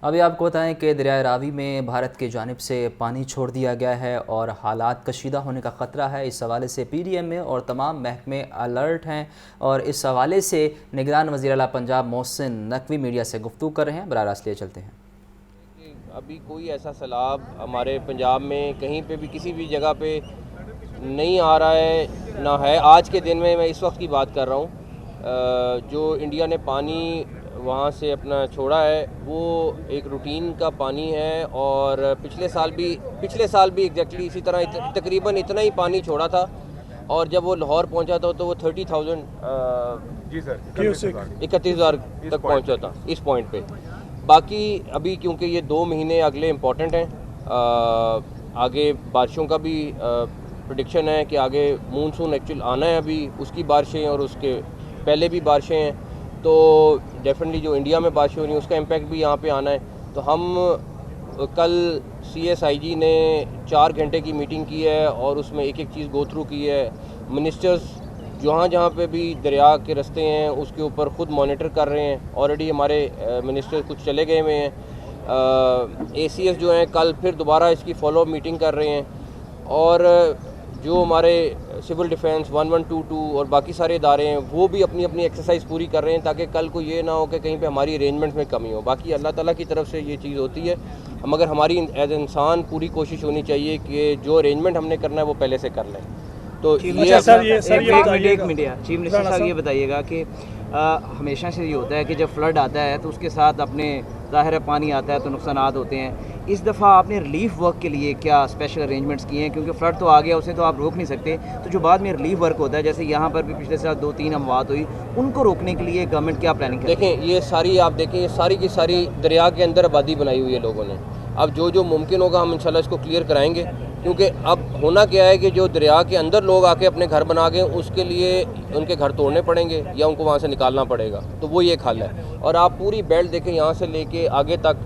अभी आपको बताएं कि दरियाए रावी में भारत की जानिब से पानी छोड़ दिया गया है और हालात कशीदा होने का ख़तरा है। इस हवाले से PDM में और तमाम महकमे अलर्ट हैं और इस हवाले से निगरान वज़ीर आला पंजाब मोहसिन नकवी मीडिया से गुफ्तगू कर रहे हैं। बराह रास्त लिए चलते हैं। अभी कोई ऐसा सैलाब हमारे पंजाब में कहीं पे भी किसी भी जगह पे नहीं आ रहा है ना है। आज के दिन में मैं इस वक्त की बात कर रहा हूँ, जो इंडिया ने पानी वहाँ से अपना छोड़ा है वो एक रूटीन का पानी है। और पिछले साल भी एग्जैक्टली इसी तरह तकरीबन इतना ही पानी छोड़ा था। और जब वो लाहौर पहुँचा था तो वो 30,000 जी सर 31,000 तक पहुँचा था इस पॉइंट पे। बाकी अभी क्योंकि ये 2 महीने अगले इम्पॉर्टेंट हैं, आगे बारिशों का भी प्रेडिक्शन है कि आगे मूनसून एक्चुअल आना है, अभी उसकी बारिशें और उसके पहले भी बारिशें हैं। तो डेफिनेटली जो इंडिया में बारिशें हो रही हैं उसका इम्पैक्ट भी यहाँ पे आना है। तो हम कल CSIG ने 4 घंटे की मीटिंग की है और उसमें एक एक चीज़ गो थ्रू की है। मिनिस्टर्स जहाँ पे भी दरिया के रास्ते हैं उसके ऊपर ख़ुद मॉनिटर कर रहे हैं। ऑलरेडी हमारे मिनिस्टर कुछ चले गए हुए हैं। ACS जो हैं कल फिर दोबारा इसकी फॉलोअप मीटिंग कर रहे हैं। और जो हमारे सिविल डिफेंस 1122 और बाकी सारे इदारे हैं वो भी अपनी अपनी एक्सरसाइज पूरी कर रहे हैं ताकि कल को ये ना हो कि कहीं पे हमारी अरेंजमेंट में कमी हो। बाकी अल्लाह ताला की तरफ से ये चीज़ होती है, मगर हमारी एज इंसान पूरी कोशिश होनी चाहिए कि जो अरेंजमेंट हमने करना है वो पहले से कर लें। तो चीफ मिनिस्टर साहब ये बताइएगा कि हमेशा से ये होता है कि जब फ्लड आता है तो उसके साथ अपने ज़ाहिर है पानी आता है तो नुकसानात होते हैं। इस दफ़ा आपने रिलीफ वर्क के लिए क्या स्पेशल अरेंजमेंट्स किए हैं, क्योंकि फ्लड तो आ गया उसे तो आप रोक नहीं सकते। तो जो बाद में रिलीफ वर्क होता है, जैसे यहाँ पर भी पिछले साल 2-3 अमवात हुई, उनको रोकने के लिए गवर्नमेंट क्या प्लानिंग है? देखें ये सारी आप देखें ये सारी की सारी दरिया के अंदर आबादी बनाई हुई है लोगों ने। अब जो मुमकिन होगा हम इंशाल्लाह इसको क्लियर कराएंगे, क्योंकि अब होना क्या है कि जो दरिया के अंदर लोग आके अपने घर बना गए उसके लिए उनके घर तोड़ने पड़ेंगे या उनको वहाँ से निकालना पड़ेगा। तो वो ये हल है। और आप पूरी बेल्ट देखें यहाँ से लेके आगे तक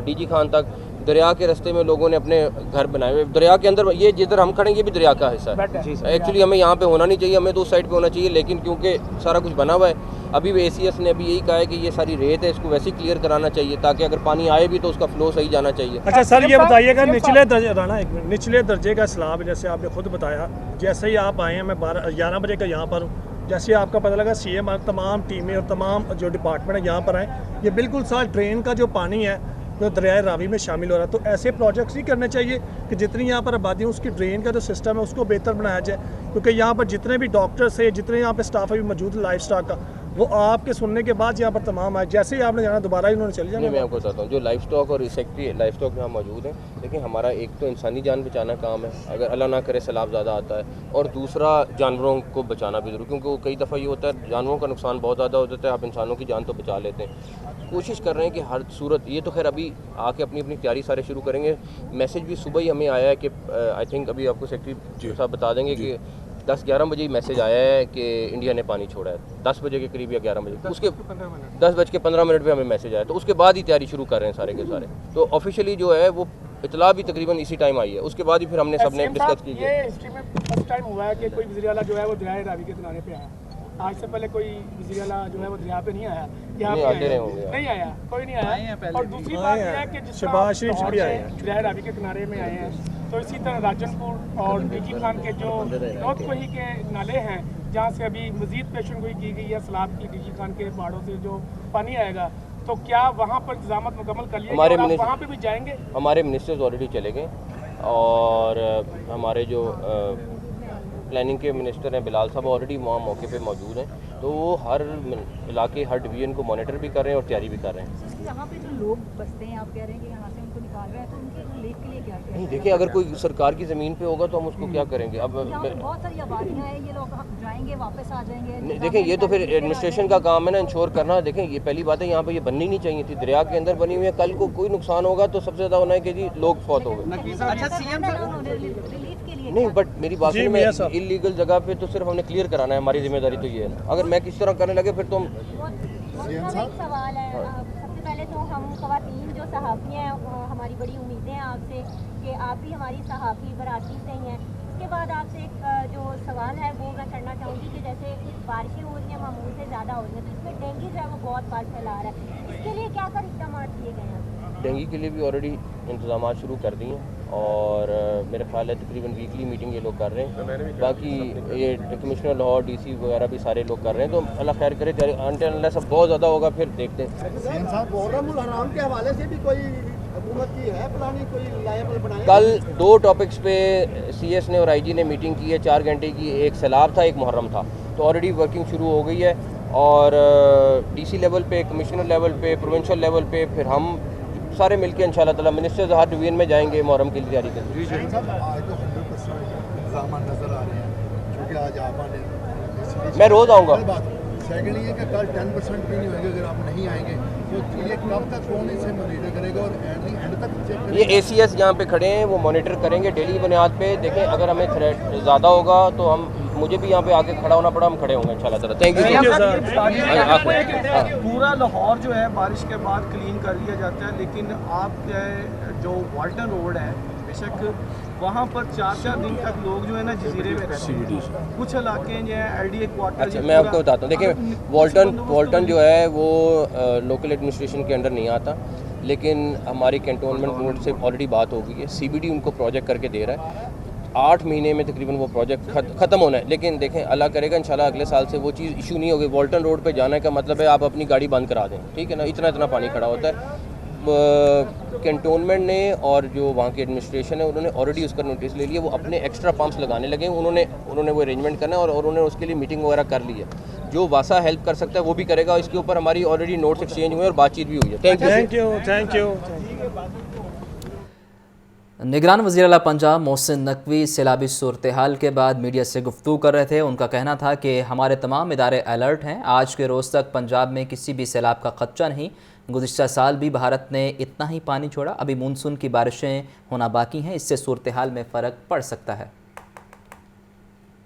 DG खान तक दरिया के रास्ते में लोगों ने अपने घर बनाए हुए। दरिया के अंदर ये जिधर हम खड़े ये भी दरिया का हिस्सा है। एक्चुअली हमें यहाँ पे होना नहीं चाहिए, हमें तो उस साइड पे होना चाहिए, लेकिन क्योंकि सारा कुछ बना हुआ है अभी भी ACS ने अभी यही कहा है कि ये सारी रेत है इसको वैसे ही क्लियर कराना चाहिए ताकि अगर पानी आए भी तो उसका फ्लो सही जाना चाहिए। अच्छा सर ये बताइएगा निचले दर्जे का सैलाब, जैसे आपने खुद बताया, जैसे ही आप आए हैं मैं 11 बजे का यहाँ पर हूँ, जैसे आपका पता लगा CM तमाम टीमें और तमाम जो डिपार्टमेंट है यहाँ पर आए, ये बिल्कुल सारा ड्रेन का जो पानी है जो दरियाए रावी में शामिल हो रहा है। तो ऐसे प्रोजेक्ट्स ही करने चाहिए कि जितनी यहाँ पर आबादी है उसकी ड्रेन का जो सिस्टम है उसको बेहतर बनाया जाए, क्योंकि यहाँ पर जितने भी डॉक्टर्स है, जितने यहाँ पे स्टाफ है मौजूद लाइफ स्टॉक का, वो आपके सुनने के बाद यहाँ पर तमाम आए, जैसे ही आपने जाना दोबारा ही उन्होंने चले जाना। मैं आपको बताता हूँ जो लाइफ स्टॉक और सेक्रेटरी लाइफ स्टॉक यहाँ मौजूद हैं, देखिए हमारा एक तो इंसानी जान बचाना काम है अगर अल्लाह ना करे सैलाब ज़्यादा आता है, और दूसरा जानवरों को बचाना भी ज़रूरी, क्योंकि वो कई दफ़ा ये होता है जानवरों का नुकसान बहुत ज़्यादा हो जाता है, आप इंसानों की जान तो बचा लेते हैं। कोशिश कर रहे हैं कि हर सूरत, ये तो खैर अभी आके अपनी अपनी तैयारी सारे शुरू करेंगे। मैसेज भी सुबह ही हमें आया है कि आई थिंक अभी आपको सेक्रेटरी साहब बता देंगे कि 10-11 बजे ही मैसेज आया है कि इंडिया ने पानी छोड़ा है, 10 बजे के करीब या 11 बजे, उसके 10:15 पे हमें मैसेज आया, तो उसके बाद ही तैयारी शुरू कर रहे हैं सारे के सारे। तो ऑफिशियली जो है वो इतला भी तकरीबन इसी टाइम आई है, उसके बाद ही फिर हमने सबने डिस्कस की। ये हिस्ट्री में फर्स्ट टाइम हुआ है कि कोई वज़ीर आला जो है वो दरियाए रावी के किनारे पे आया। आज से पहले कोई वज़ीर आला जो है वो दरिया पे नहीं आया, यहाँ पे नहीं आया, कोई नहीं आया। और दूसरी बात यह है कि जिस दरियाए रावी के किनारे में आए हैं, तो इसी तरह राजनपुर और DG खान के जो नॉर्थ कोही के नाले हैं जहाँ से अभी मज़ीद पेशन गोई की गई है सैलाब की, DG खान के पहाड़ों से जो पानी आएगा, तो क्या वहाँ पर इंतजाम मुकम्मल कर लिए और आप वहाँ पे भी जाएंगे? हमारे मिनिस्टर्स ऑलरेडी चले गए और हमारे जो प्लानिंग के मिनिस्टर हैं बिलाल साहब ऑलरेडी वहाँ मौके पे मौजूद हैं, तो वो हर इलाके हर डिवीजन को मॉनिटर भी कर रहे हैं और तैयारी भी कर रहे हैं। यहाँ पे जो लोग बसते हैं आप कह रहे हैं कि यहाँ से उनको निकाल रहे हैं, तो उनके रिलीफ के लिए क्या नहीं, देखिए अगर कोई सरकार की ज़मीन पे होगा तो हम उसको क्या करेंगे। अब बहुत सारी आबादियाँ हैं, ये लोग जाएंगे वापस आ जाएंगे। देखें ये तो फिर एडमिनिस्ट्रेशन का काम है ना इंश्योर करना। देखें ये पहली बात है यहाँ पे ये बननी नहीं चाहिए थी, दरिया के अंदर बनी हुई है, कल को कोई नुकसान होगा तो सबसे ज़्यादा होना है कि जी लोग फौत हो गए। नहीं बट मेरी बात में इलीगल जगह पे तो सिर्फ हमने क्लियर कराना है, हमारी जिम्मेदारी तो ये है ना। अगर मैं किस तरह करने लगे फिर तो सवाल है। सबसे पहले तो हम ख़वातीन जो सहाफ़ी हैं हमारी बड़ी उम्मीदें हैं आपसे कि आप भी हमारी सहाफ़ी बराती से ही हैं। इसके बाद आपसे एक जो सवाल है वो मैं करना चाहूँगी कि जैसे बारिशें हो रही हैं मामूल से ज़्यादा हो रही हैं, तो इसमें डेंगू जो है वो बहुत बार फैला रहा है, इसके लिए क्या कर इक़दाम किए गए हैं? डेंगू के लिए भी ऑलरेडी इंतजाम शुरू कर दिए हैं और मेरे ख्याल है तकरीबन वीकली मीटिंग ये लोग कर रहे हैं। बाकी ये कमिश्नर लाहौर डीसी वगैरह भी सारे लोग कर रहे हैं, तो अल्लाह खैर करे। अनटिल सब बहुत ज़्यादा होगा फिर देखते हैं। मुहर्रमुल हराम के हवाले से भी कोई हुकूमत की है प्लानिंग, कोई लायबल बनाए? कल 2 टॉपिक्स पे CS ने और IG ने मीटिंग की है 4 घंटे की। एक सैलाब था, एक मुहर्रम था, तो ऑलरेडी वर्किंग शुरू हो गई है। और DC लेवल पे, कमिश्नर लेवल पे, प्रोविंशियल लेवल पे फिर हम सारे मिलके इंशाल्लाह ताला मिनिस्टर्स हर डिवीजन में जाएंगे मुहर्रम की तैयारी करेंगे। मैं रोज़ आऊँगा। सेकंड ये कि कल 10% भी नहीं होंगे, अगर आप नहीं आएंगे तो ये कब तक कौन इसे मॉनिटर करेगा और एंड तक चेक करेगा? ये ACS यहाँ पे खड़े हैं, वो मॉनिटर करेंगे डेली बुनियाद पे। देखें अगर हमें थ्रेट ज़्यादा होगा तो हम मुझे भी यहाँ पे आके खड़ा होना पड़ा, हम खड़े होंगे इंशाल्लाह ताला। Thank you. पूरा लाहौर जो है बारिश के बाद क्लीन कर लिया जाता है, लेकिन आप जो वाल्टन रोड है बेशक वहाँ पर 4-4 दिन तक लोग जो है ना जजीरे में रहते हैं। कुछ इलाके जो है LDA क्वार्टर। अच्छा मैं आपको बताता हूँ, देखिए वॉल्टन जो है वो लोकल एडमिनिस्ट्रेशन के अंडर नहीं आता, लेकिन हमारी कैंटोनमेंट बोर्ड से ऑलरेडी बात हो गई है। CBD उनको प्रोजेक्ट करके दे रहा है, 8 महीने में तकरीबन वो प्रोजेक्ट ख़त्म होना है। लेकिन देखें अल्लाह करेगा इंशाल्लाह अगले साल से वो चीज़ इशू नहीं होगी। वॉल्टन रोड पे जाने का मतलब है आप अपनी गाड़ी बंद करा दें, ठीक है ना, इतना पानी खड़ा होता है। कैंटोनमेंट ने और जो वहाँ की एडमिनिस्ट्रेशन है उन्होंने ऑलरेडी उसका नोटिस ले लिया, वो अपने एक्स्ट्रा पंप्स लगाने लगे। उन्होंने वो अरेंजमेंट करना है और उन्होंने उसके लिए मीटिंग वगैरह कर ली है। जो वासा हेल्प कर सकता है वो भी करेगा। इसके ऊपर हमारी ऑलरेडी नोट्स एक्सचेंज हुए और बातचीत भी हुई है। Thank you. निगरान वज़ीर आला पंजाब मोहसिन नकवी सैलाबी सूरत हाल के बाद मीडिया से गुफ्तगू कर रहे थे। उनका कहना था कि हमारे तमाम इदारे अलर्ट हैं। आज के रोज़ तक पंजाब में किसी भी सैलाब का खदशा नहीं। गुज़िश्ता साल भी भारत ने इतना ही पानी छोड़ा, अभी मानसून की बारिशें होना बाकी हैं, इससे सूरत हाल में फ़र्क पड़ सकता है।